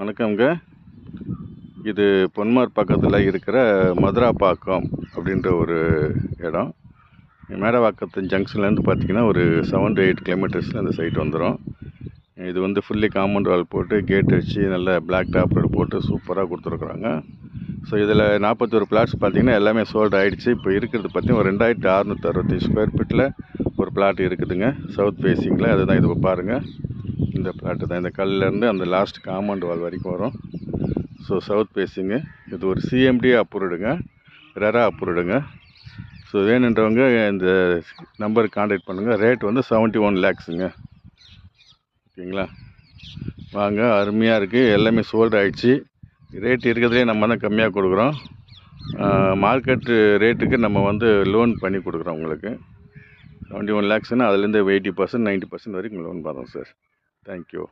வணக்கம்ங்க. இது பொன்மார் பக்கத்தில் இருக்கிற மதுராப்பாக்கம் அப்படின்ற ஒரு இடம். மேடவாக்கத்து ஜங்ஷன்லேருந்து பார்த்தீங்கன்னா ஒரு 7 to 8 கிலோமீட்டர்ஸில் இந்த சைட் வந்துடும். இது வந்து ஃபுல்லி காம்பவுண்ட் வால் போட்டு கேட் வச்சு நல்ல பிளாக் டாப் ரோடு போட்டு சூப்பராக கொடுத்துருக்குறாங்க. ஸோ இதில் 41 பிளாட்ஸ் பார்த்தீங்கன்னா எல்லாமே சோல்டு ஆகிடுச்சு. இப்போ இருக்கிறது பார்த்தீங்கன்னா ஒரு 2665 ஸ்கொயர் ஃபீட்டில் ஒரு பிளாட் இருக்குதுங்க, சவுத் ஃபேஸிங்கில். அதுதான் இது பாருங்கள், இந்த பிளாட்டு தான். இந்த கல்லேருந்து அந்த லாஸ்ட் காம்பவுண்ட் வால் வரைக்கும் வரும். So south facing. இது ஒரு சிஎம்டி அப்ரூவ்டுங்க, ரெரா அப்ரூவ்டுங்க. ஸோ வேணுன்றவங்க இந்த நம்பருக்கு கான்டாக்ட் பண்ணுங்கள். ரேட் வந்து 71 lakhsங்க. ஓகேங்களா? வாங்க, அருமையாக இருக்குது. எல்லாமே சோல்டு ஆகிடுச்சு. ரேட் இருக்கிறதுலே நம்ம தான் கம்மியாக கொடுக்குறோம். மார்க்கெட்டு ரேட்டுக்கு நம்ம வந்து லோன் பண்ணி கொடுக்குறோம் உங்களுக்கு. 71 lakhsனால் அதுலேருந்து 80% 90% வரைக்கும் லோன் பண்ணுறோம் சார். தேங்க்யூ.